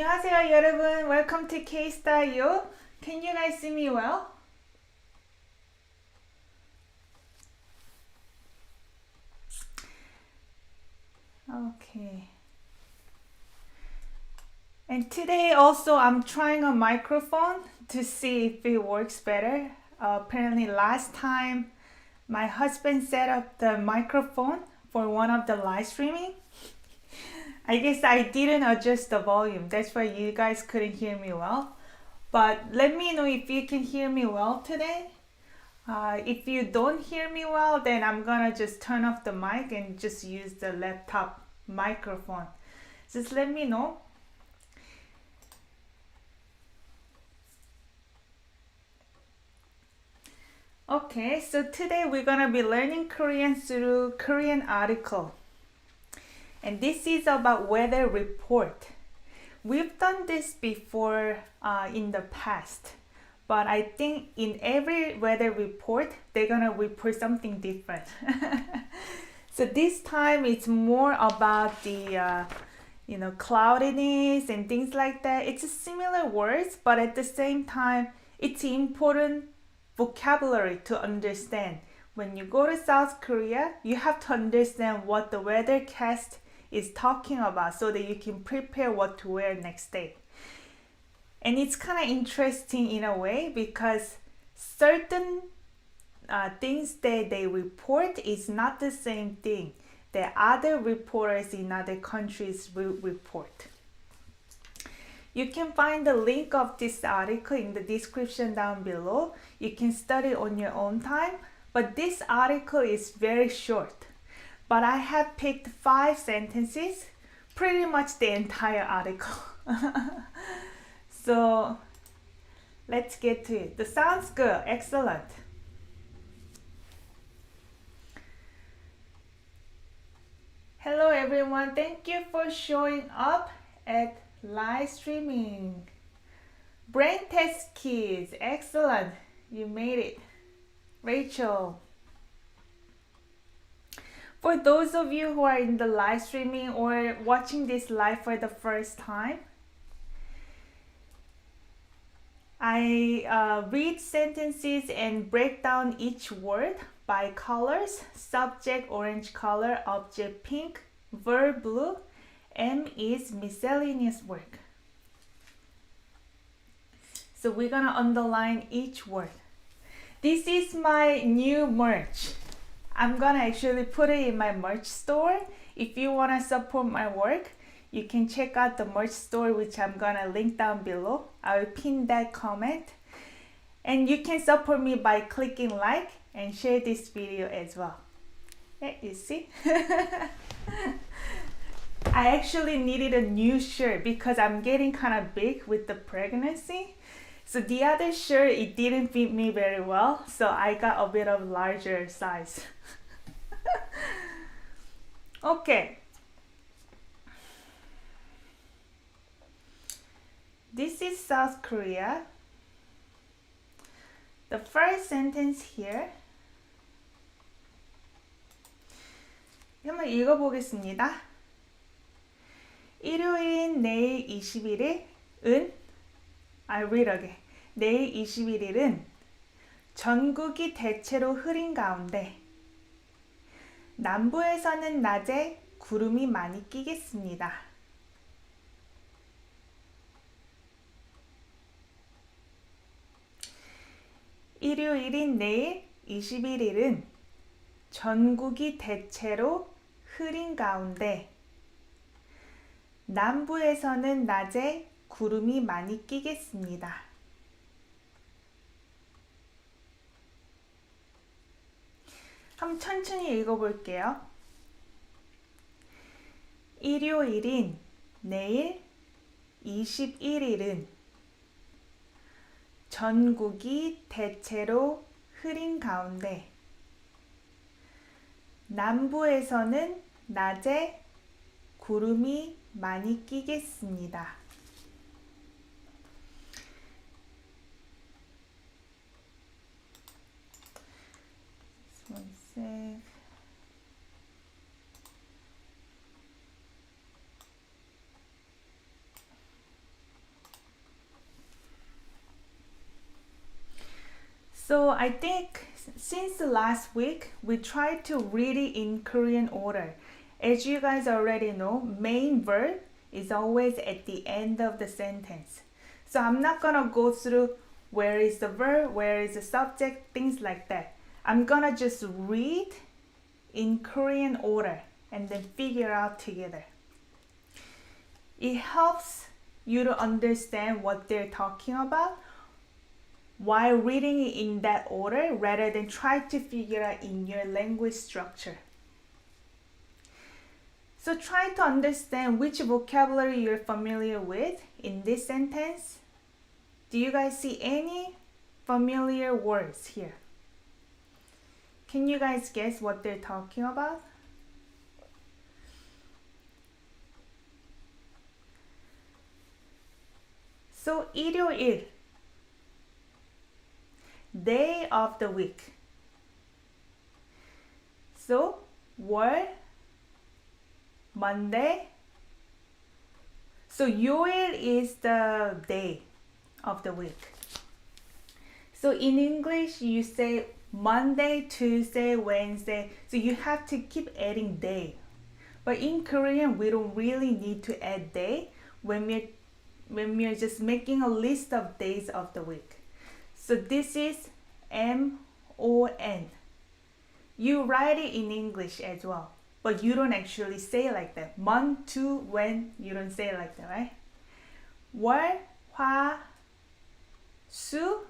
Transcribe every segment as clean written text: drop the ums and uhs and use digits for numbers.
안녕하세요, 여러분. Welcome to KSTYLEYO. Can you guys see me well? Okay. And today also I'm trying a microphone to see if it works better. Apparently last time my husband set up the microphone for one of the live streaming. I guess I didn't adjust the volume. That's why you guys couldn't hear me well. But let me know if you can hear me well today. If you don't hear me well, then I'm gonna just turn off the mic and just use the laptop microphone. Just let me know. Okay, so today we're gonna be learning Korean through Korean article. And this is about weather report. We've done this before in the past, but I think in every weather report, they're gonna report something different. So this time it's more about the cloudiness and things like that. It's similar words, but at the same time, it's important vocabulary to understand. When you go to South Korea, you have to understand what the weathercast is talking about so that you can prepare what to wear next day. And it's kind of interesting in a way because certain things that they report is not the same thing that other reporters in other countries will report. You can find the link of this article in the description down below. You can study on your own time, but this article is very short. But I have picked 5 sentences, pretty much the entire article. So let's get to it. That sounds good. Excellent. Hello everyone. Thank you for showing up at live streaming. Brain test kids. Excellent. You made it. Rachel. For those of you who are in the live streaming or watching this live for the first time, I read sentences and break down each word by colors. Subject orange color, object pink, verb blue, M is miscellaneous work. So we're gonna underline each word. This is my new merch. I'm gonna actually put it in my merch store. If you wanna support my work, you can check out the merch store, which I'm gonna link down below. I will pin that comment. And you can support me by clicking like and share this video as well. Yeah, you see? I actually needed a new shirt because I'm getting kind of big with the pregnancy. So the other shirt, it didn't fit me very well. So I got a bit of larger size. Okay. This is South Korea. The first sentence here. 한번 읽어보겠습니다. 일요일인 내일 21일은 I read again. 내일 21일은 전국이 대체로 흐린 가운데 남부에서는 낮에 구름이 많이 끼겠습니다. 일요일인 내일 21일은 전국이 대체로 흐린 가운데 남부에서는 낮에 구름이 많이 끼겠습니다. 한번 천천히 읽어볼게요. 일요일인 내일 21일은 전국이 대체로 흐린 가운데 남부에서는 낮에 구름이 많이 끼겠습니다. So I think since last week, we tried to read it in Korean order. As you guys already know, main verb is always at the end of the sentence. So I'm not gonna go through where is the verb, where is the subject, things like that. I'm gonna just read in Korean order and then figure out together. It helps you to understand what they're talking about while reading it in that order rather than try to figure out in your language structure. So try to understand which vocabulary you're familiar with in this sentence. Do you guys see any familiar words here? Can you guys guess what they're talking about? So 일요일, day of the week. So 월, Monday. So 요일 is the day of the week. So in English, you say Monday, Tuesday, Wednesday. So you have to keep adding day. But in Korean, we don't really need to add day when we're just making a list of days of the week. So this is M-O-N. You write it in English as well, but you don't actually say it like that. Mon, to, when, you don't say it like that, right? 월, 화, 수,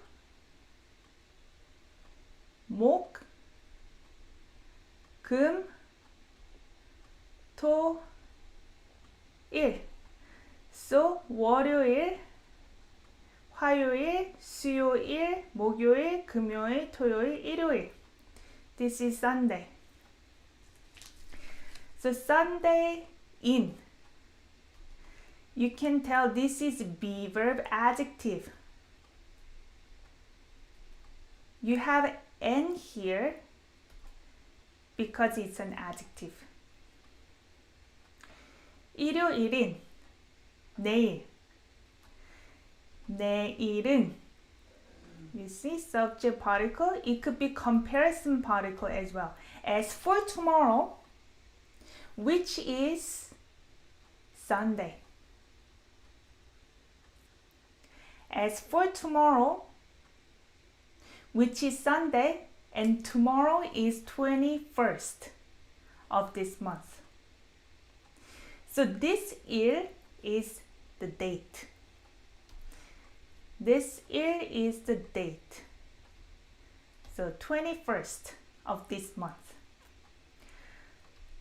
목, 금, 토, 일. So 월요일, 화요일, 수요일, 목요일, 금요일, 토요일, 일요일. This is Sunday. So Sunday in. You can tell this is be verb adjective. You have N here because it's an adjective. 일요일인, 내일. 내일은. You see, subject particle. It could be comparison particle as well. As for tomorrow, which is Sunday. As for tomorrow, which is Sunday, and tomorrow is 21st of this month. So this 일 is the date. This 일 is the date. So 21st of this month.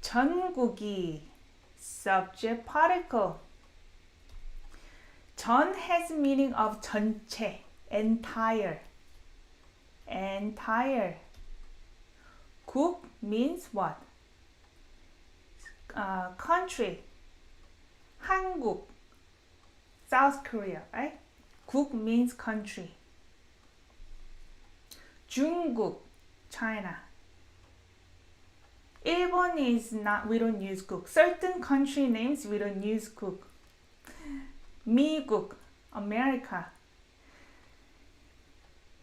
전국이, subject particle. 전 has meaning of 전체, entire. Entire. 국 means what? Country. 한국, South Korea, right? 국 means country. 중국, China. 일본 is not, we don't use 국. Certain country names, we don't use 국. 미국, America.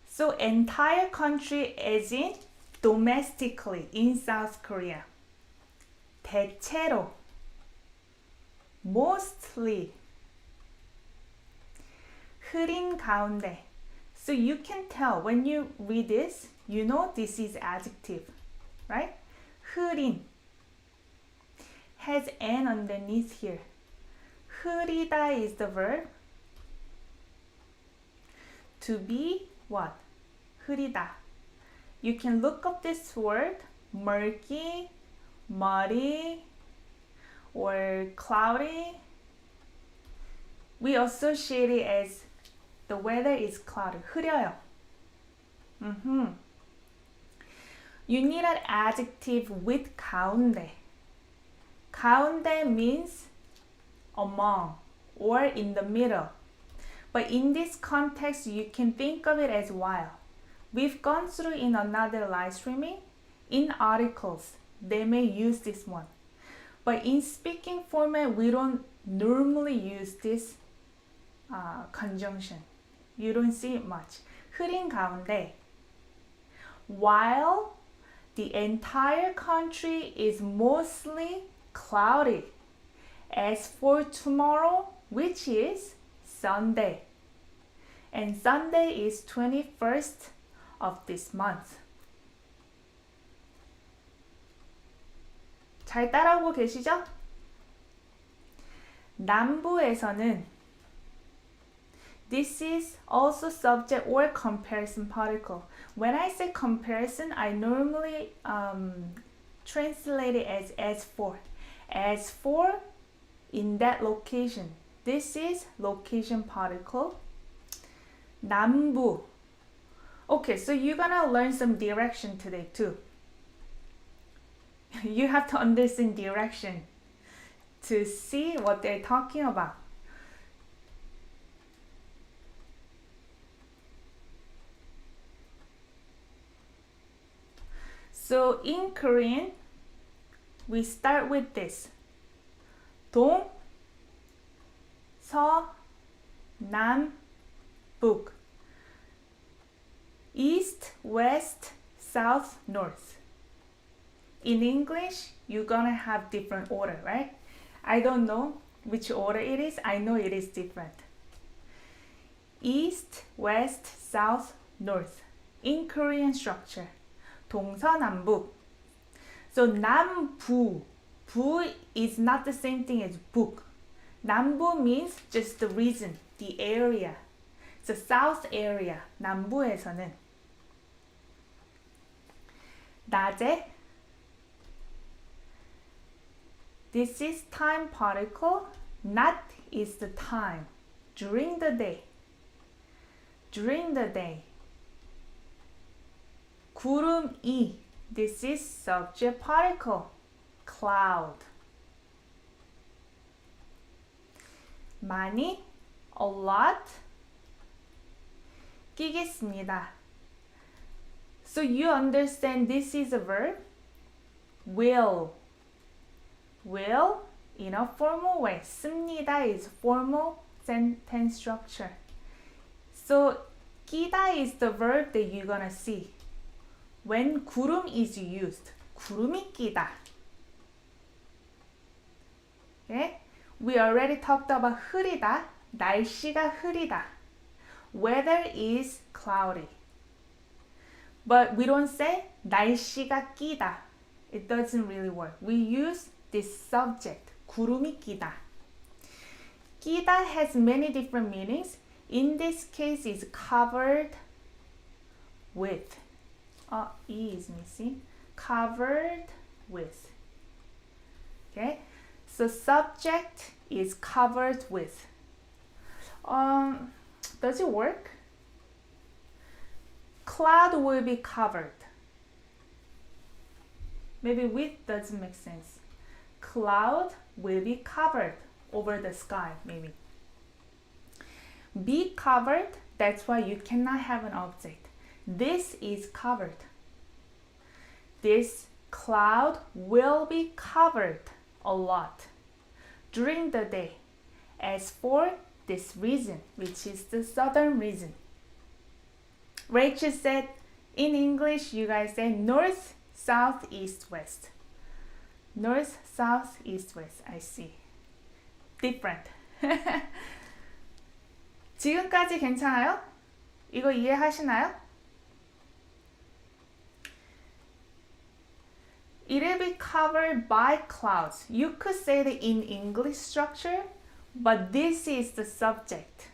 So entire country as in domestically in South Korea. 대체로, mostly. 흐린 가운데. So you can tell when you read this, you know this is adjective, right? 흐린 has N underneath here. 흐리다 is the verb. To be what? 흐리다. You can look up this word, murky, muddy, or cloudy. We associate it as the weather is cloudy. 흐려요. You need an adjective with 가운데. 가운데 means among or in the middle. But in this context, you can think of it as while. We've gone through in another live streaming. In articles, they may use this one. But in speaking format, we don't normally use this conjunction. You don't see it much. 흐린 가운데. while the entire country is mostly cloudy. As for tomorrow, which is Sunday, and Sunday is 21st of this month. 잘 따라오고 계시죠? 남부에서는 This is also subject or comparison particle. When I say comparison, I normally translate it as for. As for in that location. This is location particle. 남부. Okay, so you're gonna learn some direction today too. You have to understand direction to see what they're talking about. So in Korean, we start with this. 동, 서, 남, 북. East, west, south, north. In English, you're gonna have different order, right? I don't know which order it is. I know it is different. East, west, south, north. In Korean structure. 동서남북. So 남부. 부 is not the same thing as 북. 남부 means just the region, the area. So south area. 남부에서는 낮에. This is time particle. Not is the time. During the day. During the day. 구름이. This is subject particle. Cloud. 많이. A lot. 끼겠습니다. So you understand this is a verb. Will. Will in a formal way. 씁니다 is formal sentence structure. So 끼다 is the verb that you're gonna see when 구름 is used. 구름이 끼다. Okay? We already talked about 흐리다. 날씨가 흐리다. Weather is cloudy. But we don't say 날씨가 끼다. It doesn't really work. We use this subject, 구름이 끼다. 끼다 has many different meanings. In this case, it's covered with. E is missing. Covered with. Okay? So subject is covered with. Does it work? Cloud will be covered. Maybe with doesn't make sense. Cloud will be covered over the sky, maybe. Be covered, that's why you cannot have an object. This is covered. This cloud will be covered a lot during the day. As for this region, which is the southern region. Rachel said, in English, you guys say north, south, east, west. North, south, east, west. I see. Different. 지금까지 괜찮아요? 이거 이해하시나요? It'll be covered by clouds. You could say that in English structure, but this is the subject.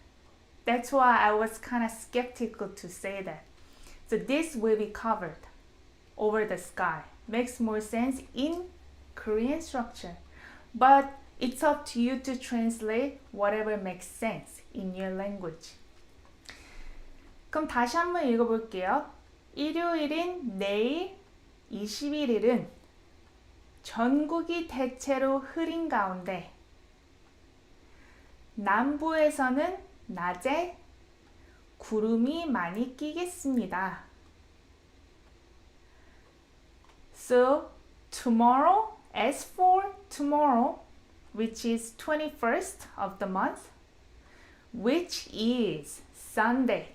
That's why I was kind of skeptical to say that. So this will be covered over the sky. Makes more sense in Korean structure. But it's up to you to translate whatever makes sense in your language. 그럼 다시 한번 읽어볼게요. 일요일인 내일 21일은 전국이 대체로 흐린 가운데 남부에서는 낮에 구름이 많이 끼겠습니다. So tomorrow, as for tomorrow, which is 21st of the month, which is Sunday.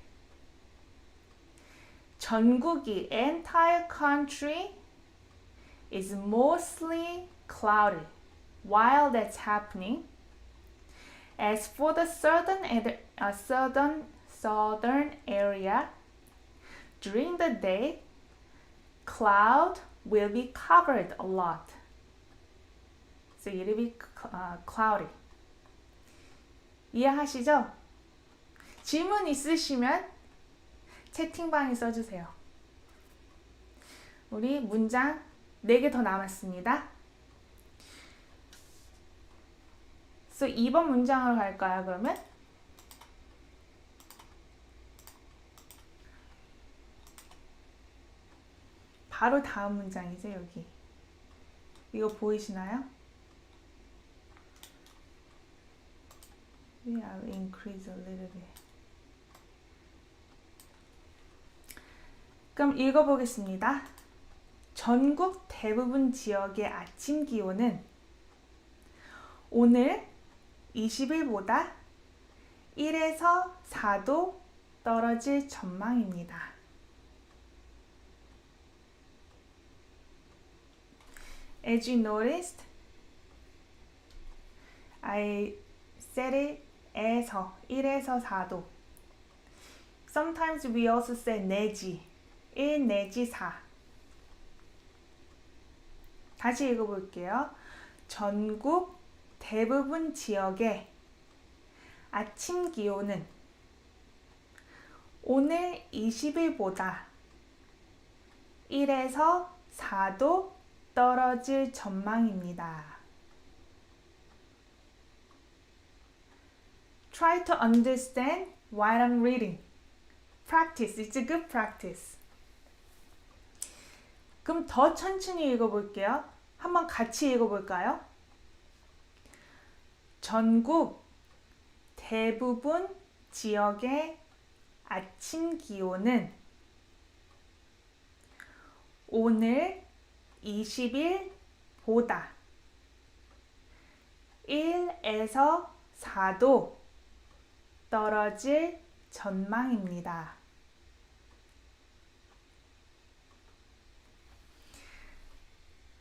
전국이 entire country is mostly cloudy while that's happening. As for the southern area, during the day, cloud will be covered a lot. So it will be cloudy. 이해하시죠? 질문 있으시면 채팅방에 써주세요. 우리 문장 4개 더 남았습니다. So 2번 문장으로 갈까요, 그러면? 바로 다음 문장이죠, 여기. 이거 보이시나요? I'll increase a little bit. 그럼 읽어보겠습니다. 전국 대부분 지역의 아침 기온은 오늘 20일보다 1에서 4도 떨어질 전망입니다. As you noticed, I said it 에서 1에서 4도. Sometimes we also say 내지 1 내지 4. 다시 읽어볼게요. 전국 대부분 지역의 아침 기온은 오늘 20일보다 1에서 4도 떨어질 전망입니다. Try to understand while I'm reading. Practice. It's a good practice. 그럼 더 천천히 읽어볼게요. 한번 같이 읽어볼까요? 전국 대부분 지역의 아침 기온은 오늘 20일보다 1에서 4도 떨어질 전망입니다.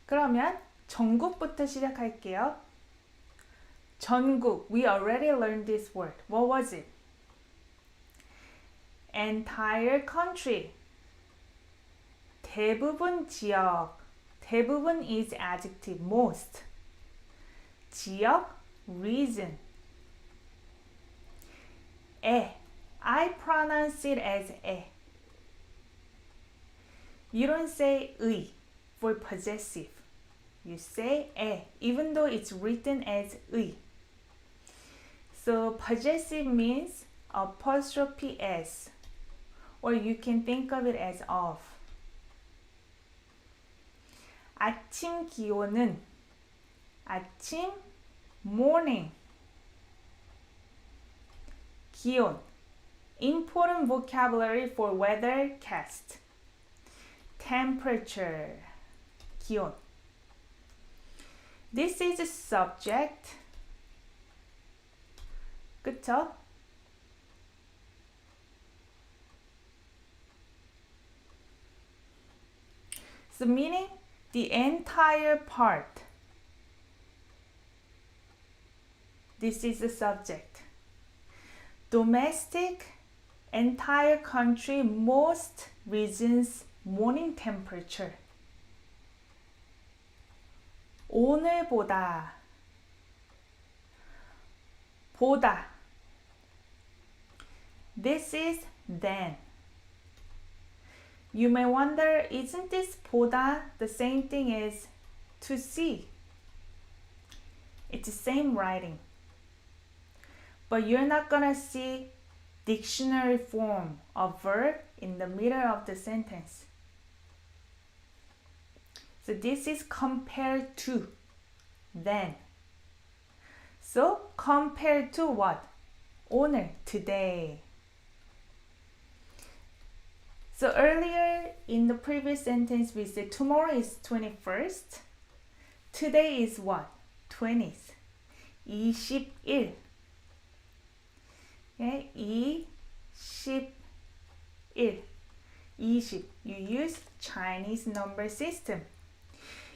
그러면 전국부터 시작할게요. 전국, we already learned this word. What was it? Entire country. 대부분 지역. 대부분 is adjective, most. 지역, region. I pronounce it as 에. You don't say 의 for possessive. You say 에, even though it's written as 의. So possessive means apostrophe s, or you can think of it as of. 아침 기온은 아침, morning. 기온, important vocabulary for weathercast. Temperature, 기온. This is a subject. 그쵸? So meaning the entire part. This is the subject. Domestic, entire country, most regions, morning temperature. 오늘보다, 보다. This is than. You may wonder, isn't this 보다 the same thing as to see? It's the same writing. But you're not gonna see dictionary form of verb in the middle of the sentence. So this is compared to, than. So compared to what? 오늘, today. So earlier in the previous sentence we said tomorrow is 21st. Today is what? 20th. 21. Okay? 21. 20. You use Chinese number system.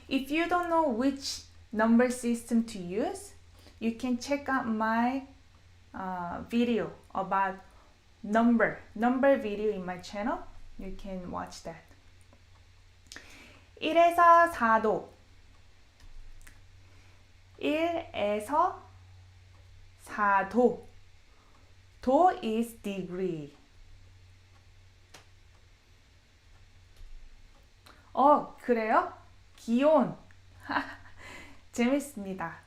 If you don't know which number system to use, you can check out my video about number video in my channel. You can watch that. 1에서 4도 1에서 4도 도 is degree. 그래요? 기온. 재밌습니다.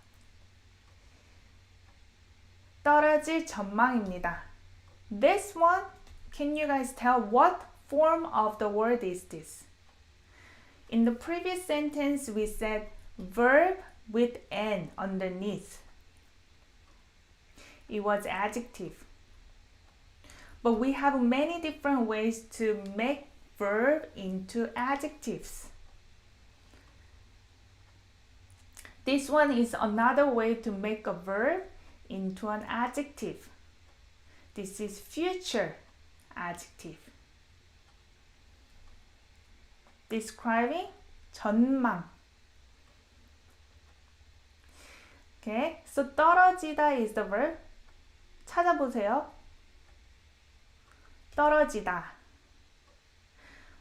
떨어질 전망입니다. This one, can you guys tell what form of the word is this? In the previous sentence, we said verb with N underneath. It was adjective. But we have many different ways to make verb into adjectives. This one is another way to make a verb into an adjective. This is future adjective. Describing 전망. Okay, so 떨어지다 is the verb. 찾아보세요. 떨어지다.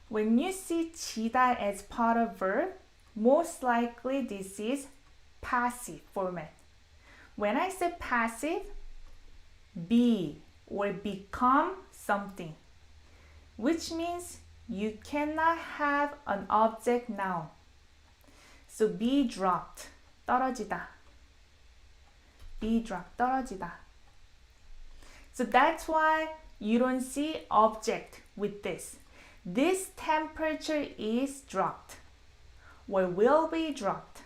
When you see 지다 as part of verb, most likely this is passive format. When I say passive, be or become something, which means you cannot have an object noun. So be dropped. 떨어지다. Be dropped. 떨어지다. So that's why you don't see object with this. This temperature is dropped or will be dropped.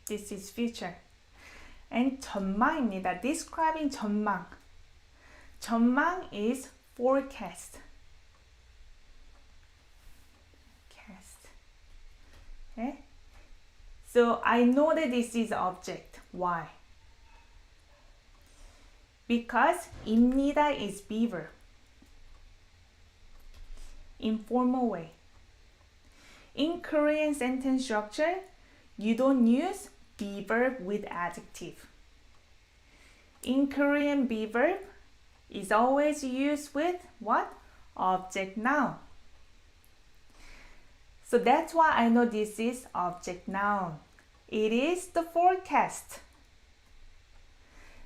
This is future. And 전망입니다. Describing 전망. 전망 is forecast. Okay? So I know that this is object. Why? Because 입니다 is be verb. Informal way. In Korean sentence structure, you don't use be verb with adjective. In Korean, be verb is always used with what? Object noun. So that's why I know this is object noun. It is the forecast.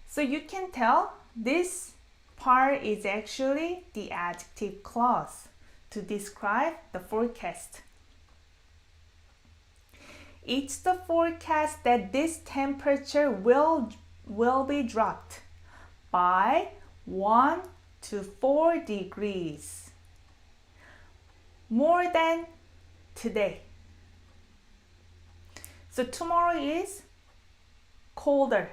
So you can tell this part is actually the adjective clause to describe the forecast. It's the forecast that this temperature will be dropped by 1 to 4 degrees. More than today. So tomorrow is colder.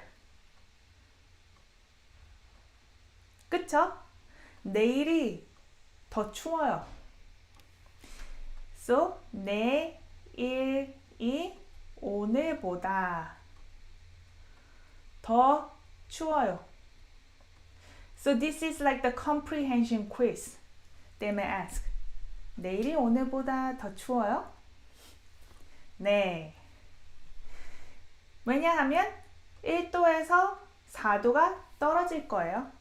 그쵸? 내일이 더 추워요. So 내일이 오늘보다 더 추워요. So this is like the comprehension quiz. They may ask, 내일이 오늘보다 더 추워요? 네. 왜냐하면 1도에서 4도가 떨어질 거예요.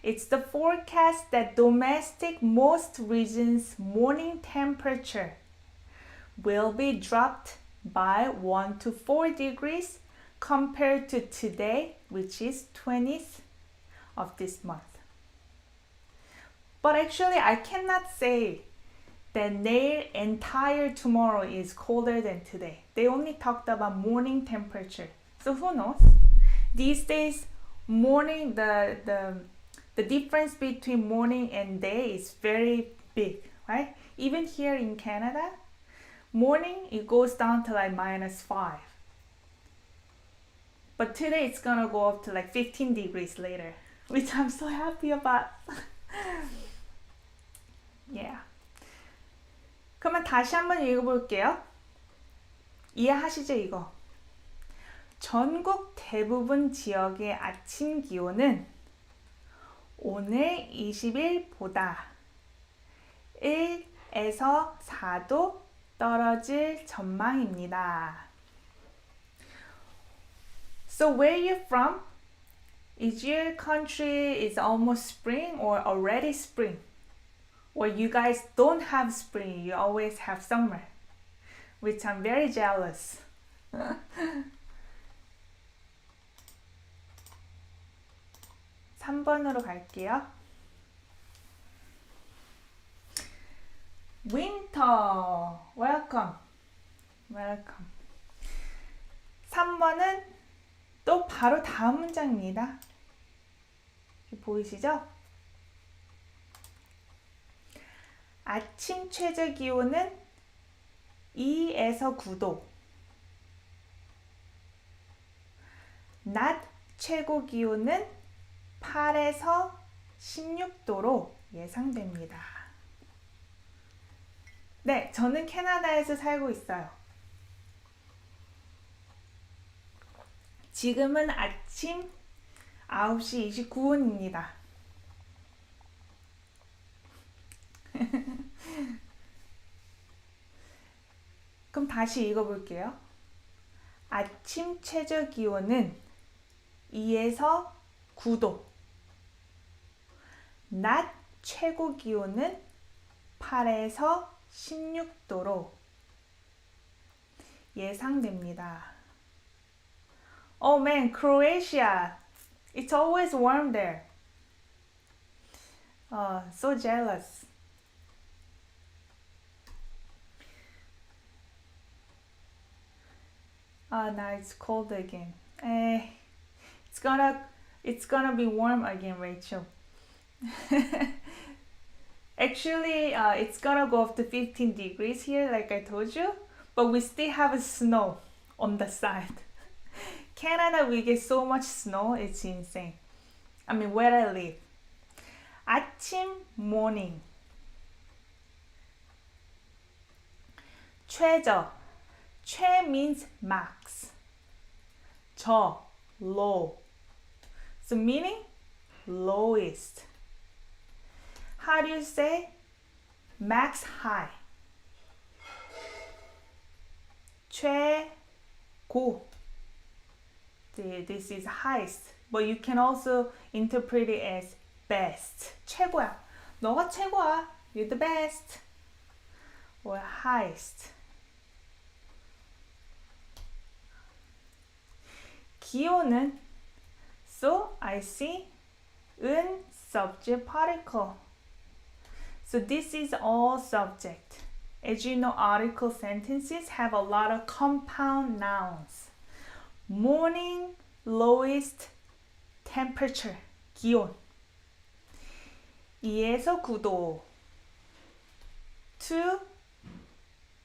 It's the forecast that domestic most regions' morning temperature will be dropped by 1 to 4 degrees compared to today, which is 20th of this month. But actually, I cannot say that their entire tomorrow is colder than today. They only talked about morning temperature. So who knows? These days, morning, the difference between morning and day is very big, right? Even here in Canada, morning, it goes down to like -5. But today, it's gonna go up to like 15 degrees later, which I'm so happy about. Yeah. 그러면 다시 한번 읽어볼게요. 이해하시죠, 이거? 전국 대부분 지역의 아침 기온은 오늘 20일보다 1에서 4도 떨어질 전망입니다. So where are you from? Is your country is almost spring or already spring? Or you guys don't have spring, you always have summer, which I'm very jealous. 3번으로 갈게요. Winter, welcome, welcome. 3번은 또 바로 다음 문장입니다. 보이시죠? 아침 최저 기온은 2에서 9도. 낮 최고 기온은 8에서 16도로 예상됩니다. 네, 저는 캐나다에서 살고 있어요. 지금은 아침 9시 29분입니다. 그럼 다시 읽어볼게요. 아침 최저 기온은 2에서 9도. 낮 최고 기온은 8에서 16도로 예상됩니다. Oh man, Croatia. It's always warm there. So jealous. Now it's cold again. It's gonna be warm again, Rachel. Actually, it's gonna go up to 15 degrees here, like I told you, but we still have snow on the side. Canada, we get so much snow, it's insane. I mean, where I live. 아침, morning. 최저. 최 means max. 저, low. So meaning lowest. How do you say max high? 최고. This is highest, but you can also interpret it as best. 최고야. 너가 최고야. You're the best. Or highest. 기온은, so I see 은 subject particle. So this is all subject. As you know, article sentences have a lot of compound nouns. Morning lowest temperature, 기온. 2에서 9도.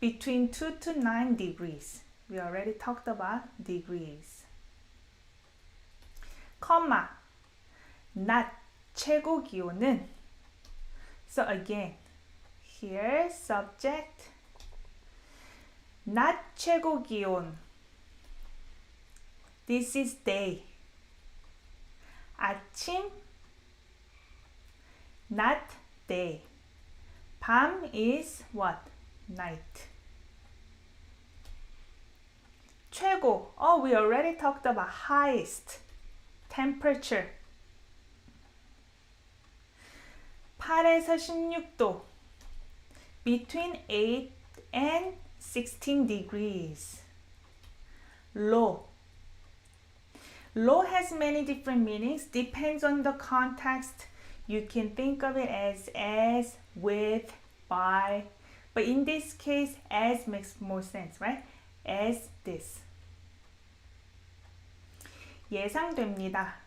Between 2 to 9 degrees. We already talked about degrees. 컴마. 낮 최고 기온은. So again, here subject. 낮 최고 기온. This is day. 아침, 낮, day. 밤 is what? Night. 최고. Oh, we already talked about highest temperature. 8에서 16도. Between 8 and 16 degrees. Low. Low has many different meanings. Depends on the context. You can think of it as, with, by. But in this case, as makes more sense, right? As this. 예상됩니다.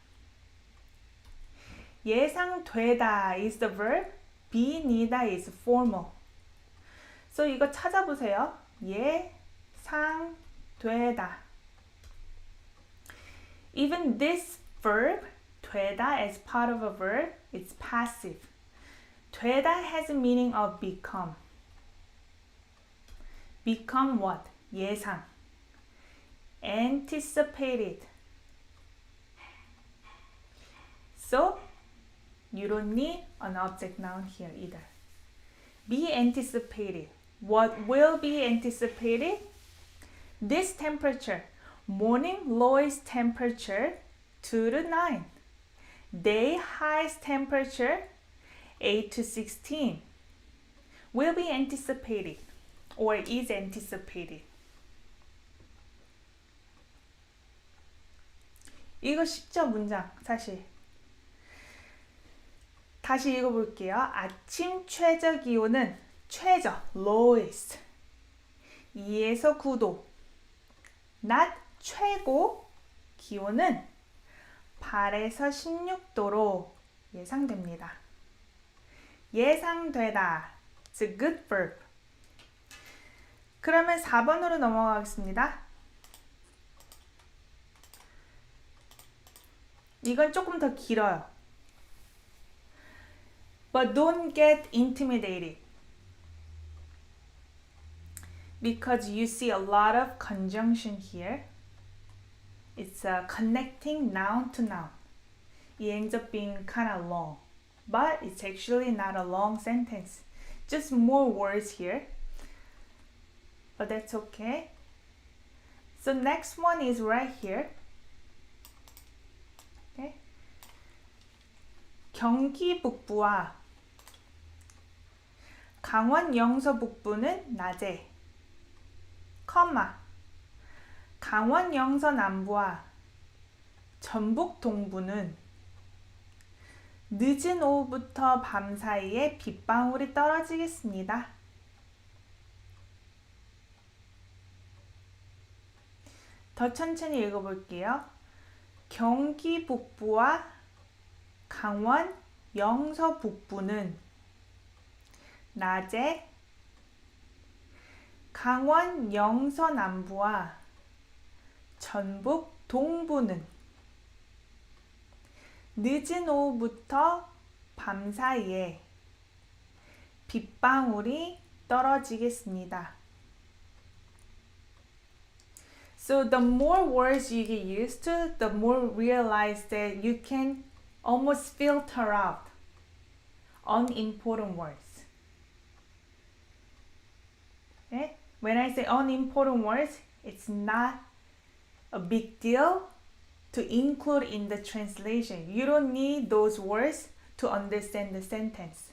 예상되다 is the verb. 비니다 is formal. So 이거 찾아보세요. 예상되다. Even this verb, 되다, as part of a verb, it's passive. 되다 has a meaning of become. Become what? 예상. Anticipated. So, You don't need an object noun here either. Be anticipated. What will be anticipated? This temperature. Morning lowest temperature 2 to 9. Day highest temperature 8 to 16. Will be anticipated or is anticipated. 이거 쉽죠, 문장 사실. 다시 읽어볼게요. 아침 최저 기온은 최저, lowest 2에서 9도. 낮 최고 기온은 8에서 16도로 예상됩니다. 예상되다. It's a good verb. 그러면 4번으로 넘어가겠습니다. 이건 조금 더 길어요. But don't get intimidated. Because you see a lot of conjunction here. It's a connecting noun to noun. It ends up being kind of long. But it's actually not a long sentence. Just more words here. But that's okay. So next one is right here. Okay. 경기 북부와 강원 영서 북부는 낮에, 강원 영서 남부와 전북 동부는 늦은 오후부터 밤 사이에 빗방울이 떨어지겠습니다. 더 천천히 읽어볼게요. 경기 북부와 강원 영서 북부는 낮에, 강원 영서 남부와 전북 동부는 늦은 오후부터 밤 사이에 빗방울이 떨어지겠습니다. So the more words you get used to, the more realize that you can almost filter out unimportant words. Okay? When I say unimportant words, it's not a big deal to include in the translation. You don't need those words to understand the sentence.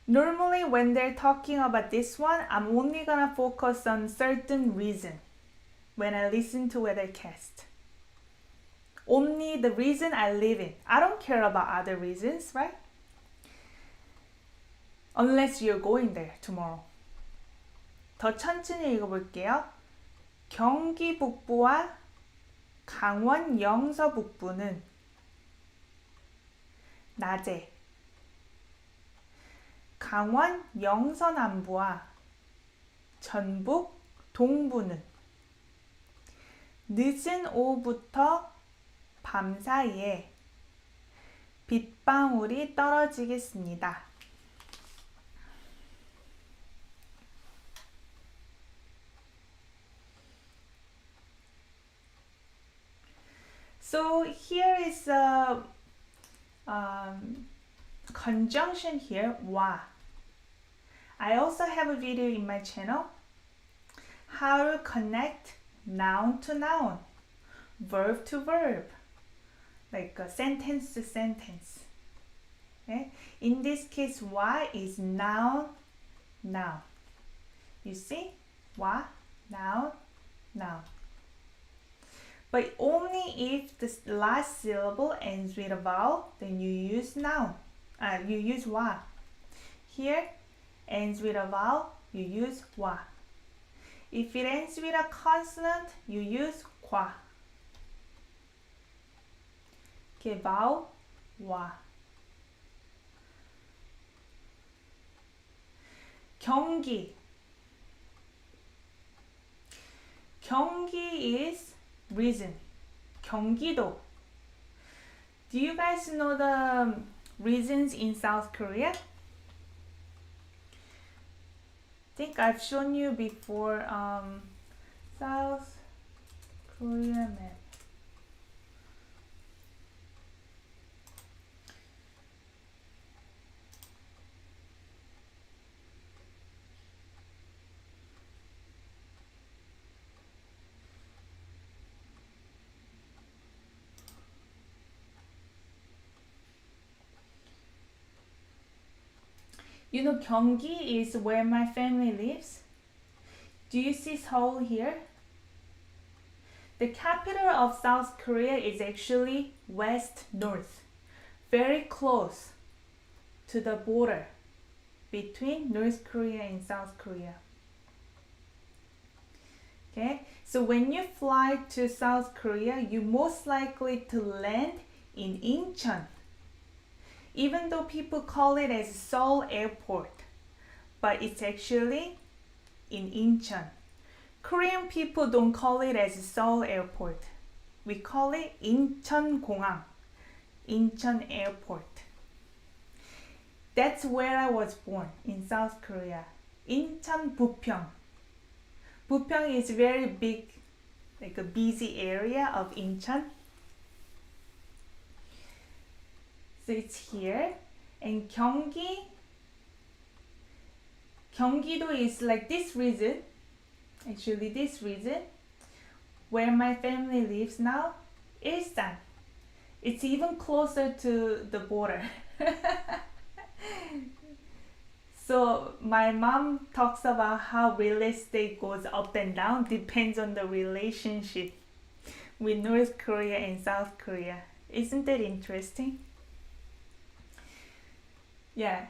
Normally, when they're talking about this one, I'm only gonna focus on certain reason when I listen to weathercast. Only the reason I live in. I don't care about other reasons, right? Unless you're going there tomorrow. 더 천천히 읽어볼게요. 경기 북부와 강원 영서 북부는 낮에, 강원 영서 남부와 전북 동부는 늦은 오후부터 밤 사이에 빗방울이 떨어지겠습니다. So here is a conjunction here, 와. I also have a video in my channel, how to connect noun to noun, verb to verb, like a sentence to sentence. Okay? In this case, 와 is noun, noun. You see? 와, noun, noun. But only if the last syllable ends with a vowel, then you use noun. You use 와. Here, ends with a vowel, you use 와. If it ends with a consonant, you use 과. Okay, vowel, 와. 경기. 경기 is reason. 경기도. Do you guys know the regions in South Korea? I think I've shown you before South Korea map. You know, Gyeonggi is where my family lives. Do you see Seoul here? The capital of South Korea is actually west-north, very close to the border between North Korea and South Korea. Okay, so when you fly to South Korea, you're most likely to land in Incheon, even though people call it as Seoul Airport, but it's actually in Incheon. Korean people don't call it as Seoul Airport. We call it Incheon Airport. That's where I was born, in South Korea. Incheon Bupyeong. Bupyeong is very big, like a busy area of Incheon. So it's here. And Gyeonggi-do is like this region. Actually, this region where my family lives now, Ilsan. It's even closer to the border. So my mom talks about how real estate goes up and down, depends on the relationship with North Korea and South Korea. Isn't that interesting? Yeah.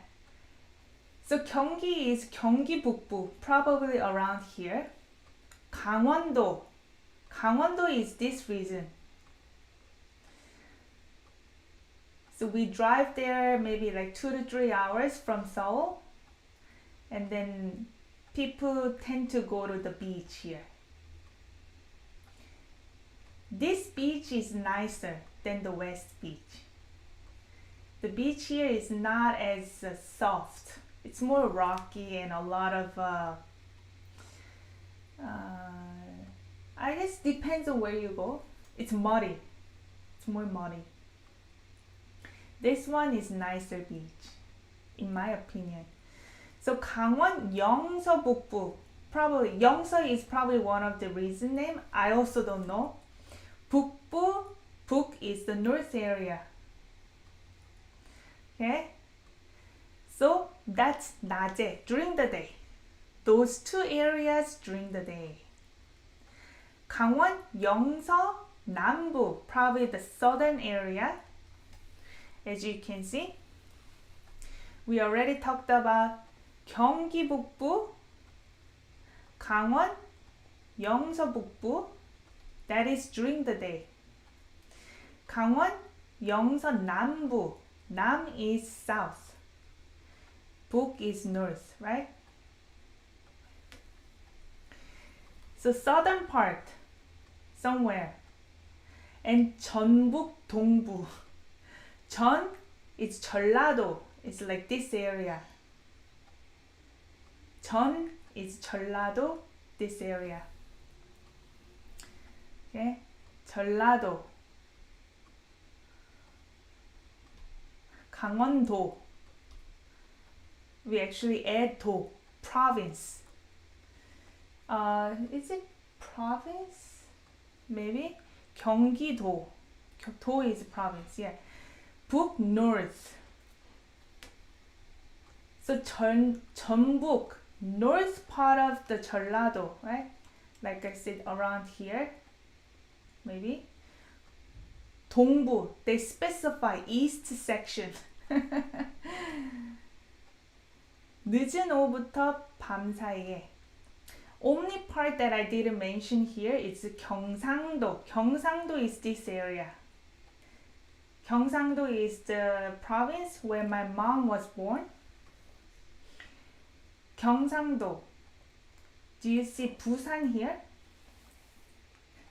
So Gyeonggi is Gyeonggi-북부, probably around here. Gangwon-do is this region. So we drive there maybe like 2 to 3 hours from Seoul. And then people tend to go to the beach here. This beach is nicer than the West Beach. The beach here is not as soft. It's more rocky and a lot of, I guess depends on where you go. It's muddy. It's more muddy. This one is nicer beach, in my opinion. So Gangwon Yeongso-북부, probably Yeongso is probably one of the reason name. I also don't know. 북부, 북 is the north area. Okay, so that's 낮에, during the day. Those two areas during the day. Gangwon Yeongso 남부, probably the southern area. As you can see, we already talked about Gyeonggi-북부, Gangwon, Yeongso-북부, that is during the day. Gangwon, Yeongso-남부, Nam is south, 북 is north, right? So southern part, somewhere, and 전북, 동부. 전 is 전라도, it's like this area. 전 is 전라도, this area. Okay, 전라도. 강원도. We actually add 도, province. Is it province? Maybe? 경기도. 도 is province, yeah. 북, north. So 전북, north part of the 전라도, right? Like I said, around here, maybe. 동부, they specify east section. 늦은 오후부터 밤 사이에. Only part that I didn't mention here is 경상도. 경상도 is this area. 경상도 is the province where my mom was born. 경상도. Do you see Busan here?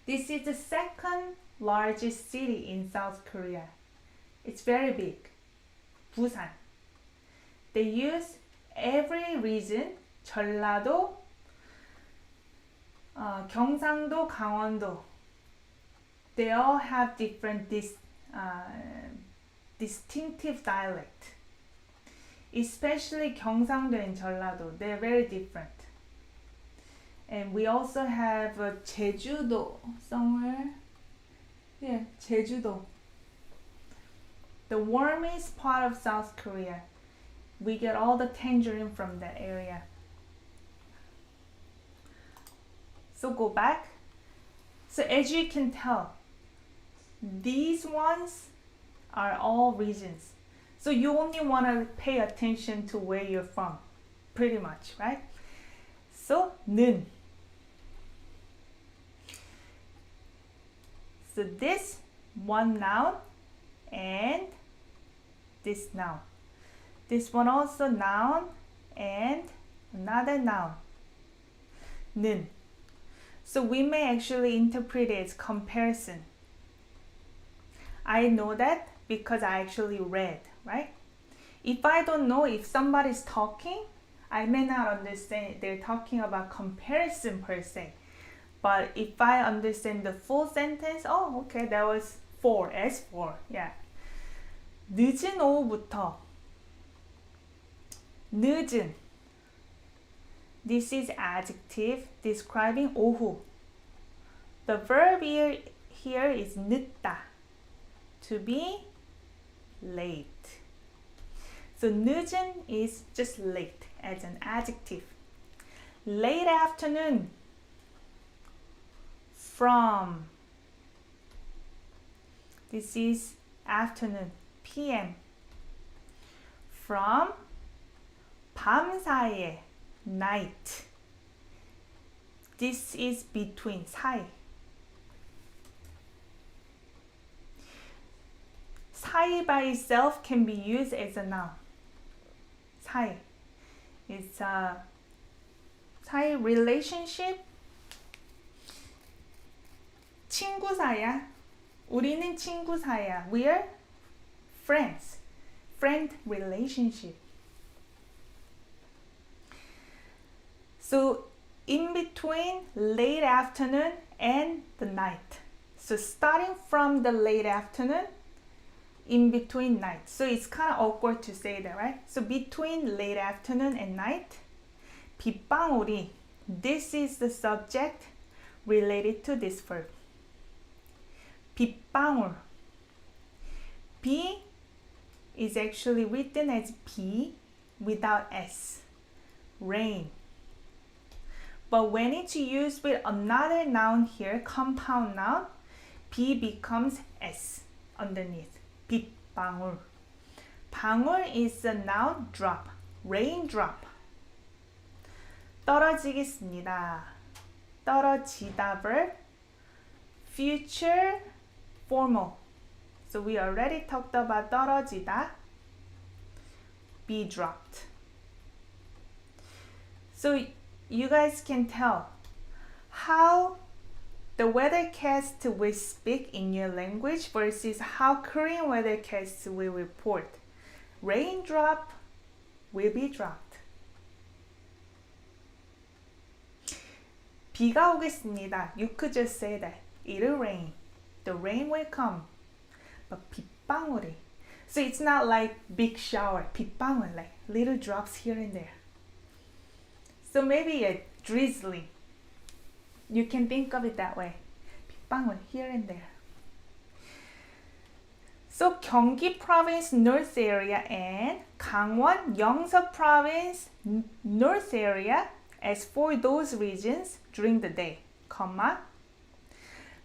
This is the second largest city in South Korea. It's very big. Busan. They use every region, 전라도, 경상도, 강원도. They all have different distinctive dialect. Especially 경상도 and 전라도. They're very different. And we also have 제주도 somewhere. Yeah, 제주도. The warmest part of South Korea. We get all the tangerine from that area. So go back. So as you can tell, these ones are all regions. So you only want to pay attention to where you're from, pretty much, right? So 는. So this one noun and this noun. This one also noun and another noun. 는. So we may actually interpret it as comparison. I know that because I actually read, right? If I don't know if somebody's talking, I may not understand they're talking about comparison per se. But if I understand the full sentence, oh, okay, that was for, as for, yeah. 늦은 오후부터. 늦은. This is adjective describing 오후. The verb here is 늦다, to be late. So 늦은 is just late as an adjective. Late afternoon, from. This is afternoon, PM. From, 밤 사이에, night. This is between, 사이. 사이 by itself can be used as a noun. 사이. It's a 사이 relationship. 친구 사이야. 우리는 친구 사이야. We are friends. Friend relationship. So in between late afternoon and the night. So starting from the late afternoon, in between night. So it's kind of awkward to say that, right? So between late afternoon and night, 빗방울이. This is the subject related to this verb. 빗방울. B is actually written as B without S. Rain. But when it's used with another noun here, compound noun, B becomes S underneath. 빗방울. 방울 is a noun drop. Raindrop. 떨어지겠습니다. 떨어지다 verb. Future formal. So we already talked about 떨어지다. Be dropped. So you guys can tell how the weathercast will speak in your language versus how Korean weathercasts will report. Raindrop will be dropped. 비가 오겠습니다. You could just say that. It'll rain. The rain will come. But 빗방울이. So it's not like big shower. 빗방울, like little drops here and there. So maybe a drizzly. You can think of it that way. 빗방울 here and there. So 경기 province north area and 강원 영서 province north area as for those regions during the day, comma.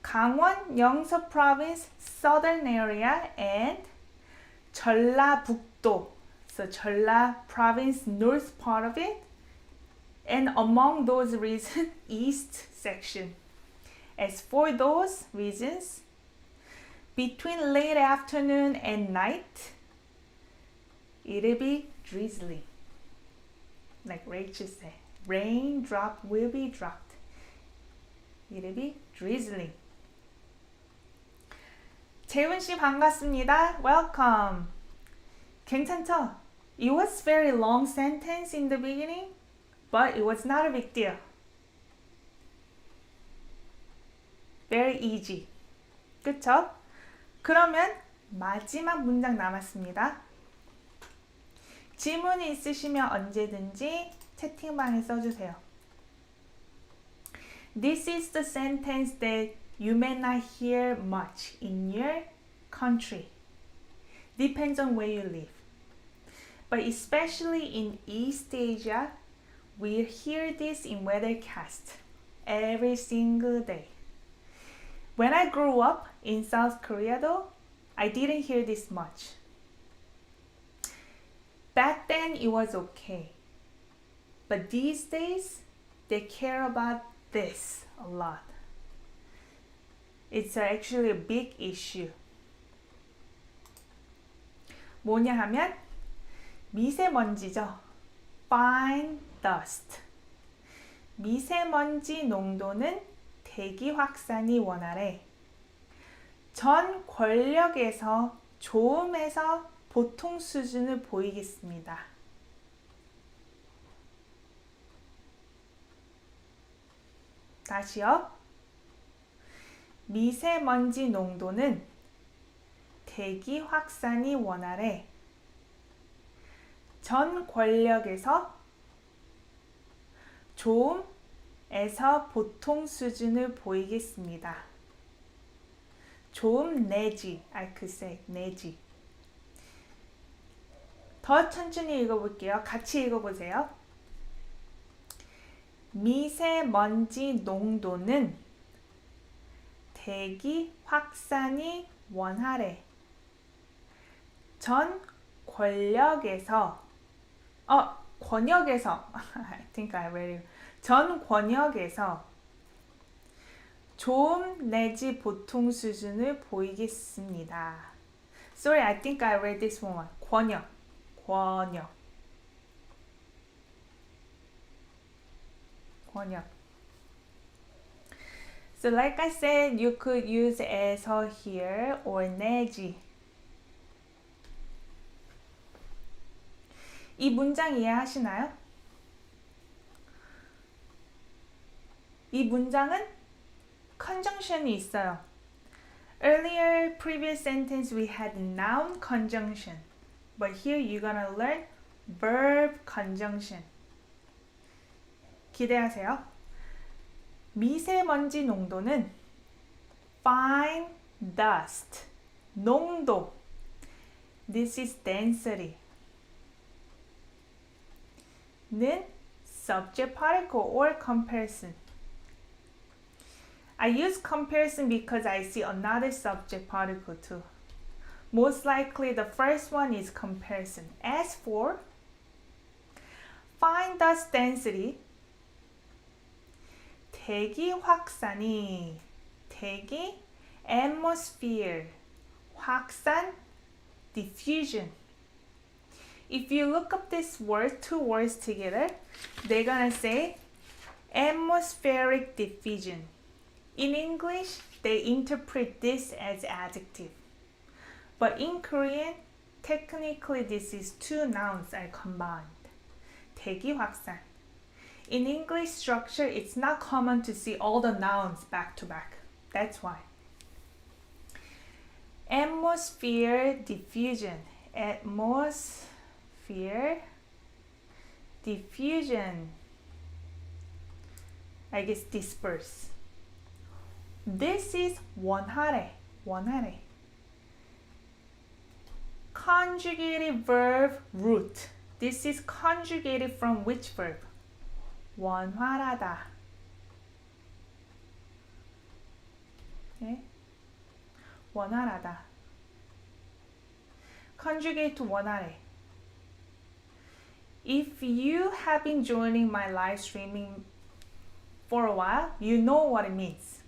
강원 영서 province southern area and 전라북도, so 전라 province north part of it, and among those regions east section. As for those regions between late afternoon and night, it'll be drizzly, like Rachel said. Raindrop will be dropped. It'll be drizzly. 재훈 씨 반갑습니다. Welcome. 괜찮죠? It was very long sentence in the beginning, but it was not a big deal. Very easy. 그쵸? 그러면 마지막 문장 남았습니다. 질문이 있으시면 언제든지 채팅방에 써주세요. This is the sentence that you may not hear much in your country. Depends on where you live. but especially in East Asia, we hear this in weathercast every single day. When I grew up in South Korea though, I didn't hear this much. Back then it was okay. But these days, they care about this a lot. It's actually a big issue. 뭐냐 하면 미세먼지죠. Fine dust. 미세먼지 농도는 대기 확산이 원활해. 전 권력에서 좋음에서 보통 수준을 보이겠습니다. 다시요. 미세먼지 농도는 대기 확산이 원활해. 전 권력에서 좋음에서 보통 수준을 보이겠습니다. 좋음 내지, I could say, 내지. 더 천천히 읽어볼게요. 같이 읽어보세요. 미세먼지 농도는 대기 확산이 원활해. 전 권역에서 I think I read it. 전 권역에서 좋음 내지 보통 수준을 보이겠습니다. Sorry, I think I read this one. 권역. So like I said, you could use 에서 here or 내지. 이 문장 이해하시나요? 이 문장은 conjunction이 있어요. Earlier, previous sentence, we had noun conjunction. But here you're gonna learn verb conjunction. 기대하세요. 미세먼지 농도는 fine dust. 농도. This is density. 는 subject particle or comparison. I use comparison because I see another subject particle too. Most likely the first one is comparison. As for fine dust density, 대기 확산이, 대기, atmosphere, 확산, diffusion. If you look up this word, two words together, they're gonna say atmospheric diffusion. In English, they interpret this as adjective. But in Korean, technically this is two nouns are combined. 대기 확산. In English structure, it's not common to see all the nouns back to back. That's why. Atmosphere diffusion. Atmosphere diffusion. I guess disperse. This is 원활해. 원활해. Conjugated verb root. This is conjugated from which verb? 원활하다. Okay? 원활하다. Conjugate to 원활해. If you have been joining my live streaming for a while, you know what it means.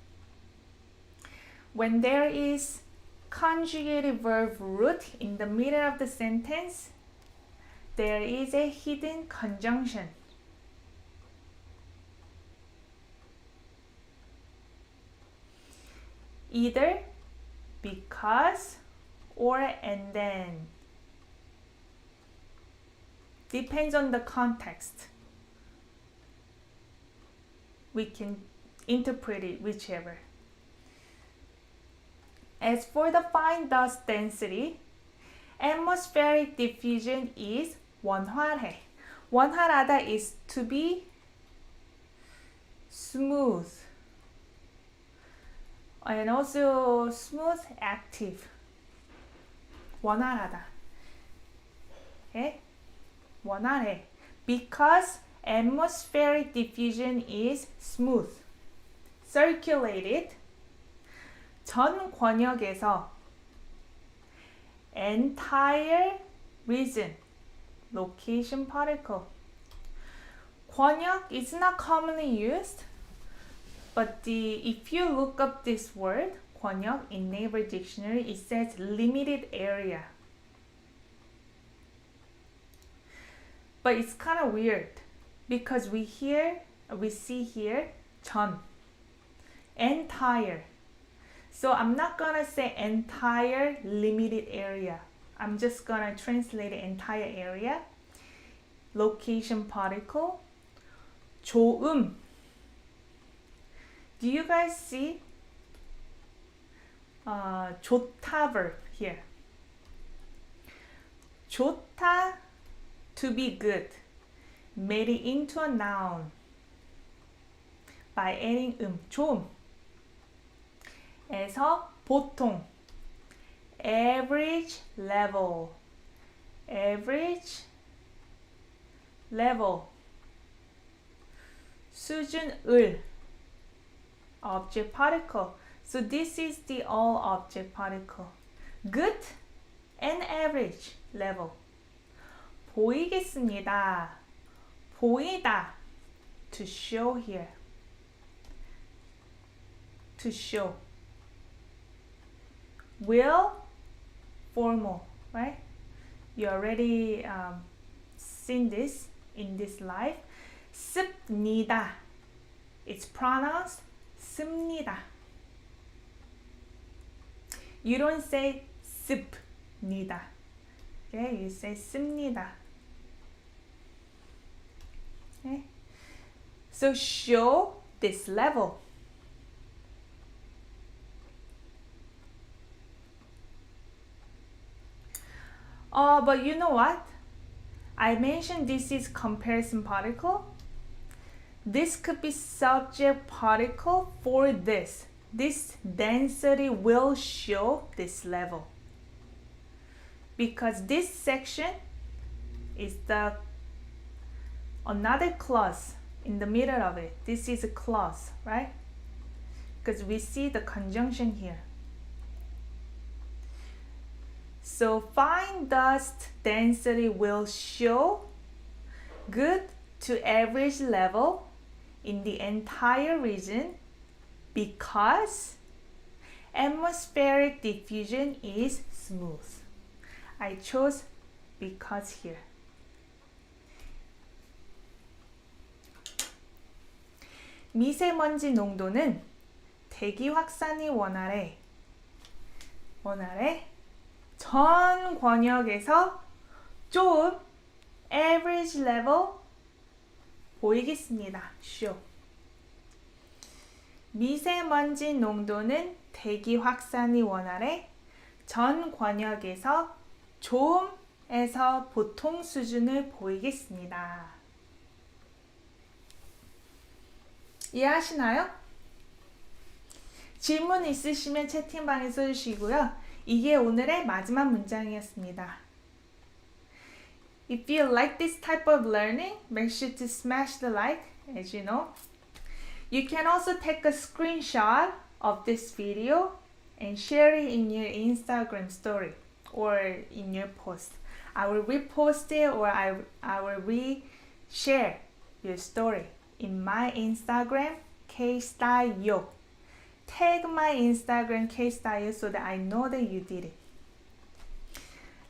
When there is conjugated verb root in the middle of the sentence, there is a hidden conjunction. Either because or and then. Depends on the context. We can interpret it whichever. As for the fine dust density, atmospheric diffusion is 원활해. 원활하다 is to be smooth. And also smooth, active. 원활하다. Okay? 원활해. Because atmospheric diffusion is smooth. Circulated. 전 권역에서 entire region. Location particle. 권역 is not commonly used, but if you look up this word, 권역, in Naver Dictionary, it says limited area. But it's kind of weird because we see here 전, entire. So I'm not gonna say entire limited area. I'm just gonna translate entire area. Location particle. 좋음. Do you guys see 좋다 verb here? 좋다, to be good. Made it into a noun by adding 좋음. 에서 보통. Average level. Average level. 수준을. Object particle. So this is the all object particle. Good and average level. 보이겠습니다. 보이다. To show here. To show. Will, formal, right? You already seen this in this life. 습니다. It's pronounced 습니다. You don't say 습니다. Okay, you say 습니다. Okay? So show this level. But you know what? I mentioned this is comparison particle. This could be subject particle for this. This density will show this level. Because this section is the another clause in the middle of it. This is a clause, right? Because we see the conjunction here. So fine dust density will show good to average level in the entire region because atmospheric diffusion is smooth. I chose because here. 미세먼지 농도는 대기 확산이 원활해. 전 권역에서 좀 average level 보이겠습니다. Show. 미세먼지 농도는 대기 확산이 원활해. 전 권역에서 좀에서 보통 수준을 보이겠습니다. 이해하시나요? 질문 있으시면 채팅방에 써주시고요. 이게 오늘의 마지막 문장이었습니다. If you like this type of learning, make sure to smash the like, as you know. You can also take a screenshot of this video and share it in your Instagram story or in your post. I will repost it or I will re-share your story in my Instagram, KSTYLEYO. Tag my Instagram KSTYLEYO so that I know that you did it.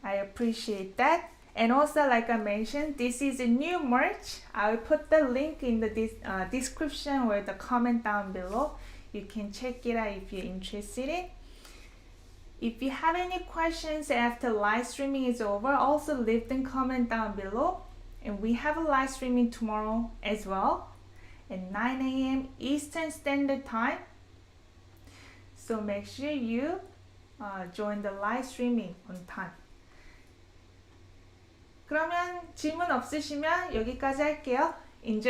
I appreciate that. And also, like I mentioned, this is a new merch. I will put the link in the description or the comment down below. You can check it out if you're interested in. If you have any questions after live streaming is over, also leave them comment down below. And we have a live streaming tomorrow as well at 9 a.m. Eastern Standard Time. So make sure you join the live streaming on time. 그러면 질문 없으시면 여기까지 할게요. Enjoy.